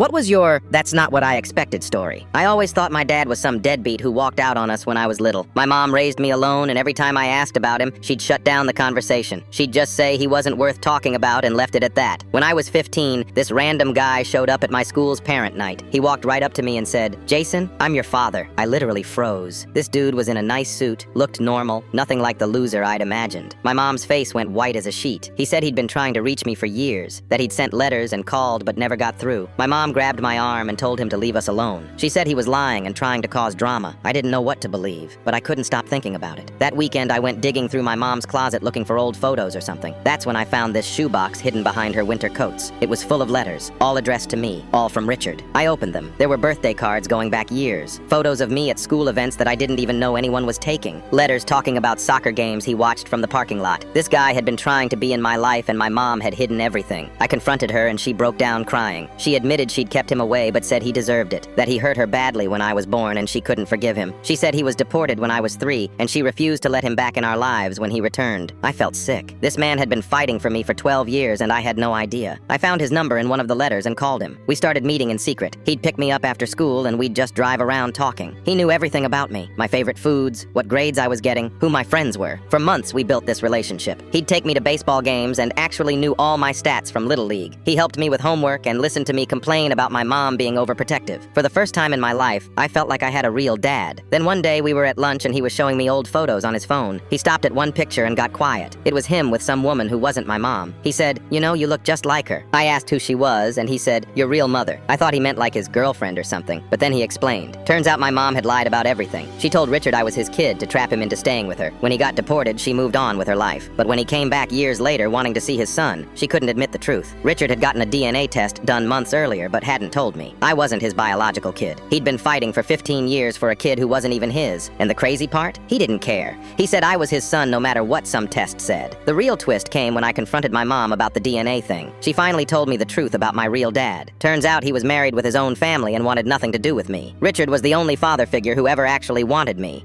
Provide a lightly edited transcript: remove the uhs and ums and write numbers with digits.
What was your "that's not what I expected" story? I always thought my dad was some deadbeat who walked out on us when I was little. My mom raised me alone, and every time I asked about him, she'd shut down the conversation. She'd just say he wasn't worth talking about and left it at that. When I was 15, this random guy showed up at my school's parent night. He walked right up to me and said, "Jason, I'm your father." I literally froze. This dude was in a nice suit, looked normal, nothing like the loser I'd imagined. My mom's face went white as a sheet. He said he'd been trying to reach me for years, that he'd sent letters and called but never got through. My mom grabbed my arm and told him to leave us alone. She said he was lying and trying to cause drama. I didn't know what to believe, but I couldn't stop thinking about it. That weekend, I went digging through my mom's closet looking for old photos or something. That's when I found this shoebox hidden behind her winter coats. It was full of letters, all addressed to me, all from Richard. I opened them. There were birthday cards going back years, photos of me at school events that I didn't even know anyone was taking, letters talking about soccer games he watched from the parking lot. This guy had been trying to be in my life, and my mom had hidden everything. I confronted her and she broke down crying. She admitted she'd kept him away but said he deserved it, that he hurt her badly when I was born and she couldn't forgive him. She said he was deported when I was 3 and she refused to let him back in our lives when he returned. I felt sick. This man had been fighting for me for 12 years and I had no idea. I found his number in one of the letters and called him. We started meeting in secret. He'd pick me up after school and we'd just drive around talking. He knew everything about me, my favorite foods, what grades I was getting, who my friends were. For months we built this relationship. He'd take me to baseball games and actually knew all my stats from Little League. He helped me with homework and listened to me complain about my mom being overprotective. For the first time in my life, I felt like I had a real dad. Then one day we were at lunch and he was showing me old photos on his phone. He stopped at one picture and got quiet. It was him with some woman who wasn't my mom. He said, "You know, you look just like her." I asked who she was and he said, "Your real mother." I thought he meant like his girlfriend or something, but then he explained. Turns out my mom had lied about everything. She told Richard I was his kid to trap him into staying with her. When he got deported, she moved on with her life. But when he came back years later wanting to see his son, she couldn't admit the truth. Richard had gotten a DNA test done months earlier but hadn't told me. I wasn't his biological kid. He'd been fighting for 15 years for a kid who wasn't even his. And the crazy part? He didn't care. He said I was his son no matter what some test said. The real twist came when I confronted my mom about the DNA thing. She finally told me the truth about my real dad. Turns out he was married with his own family and wanted nothing to do with me. Richard was the only father figure who ever actually wanted me.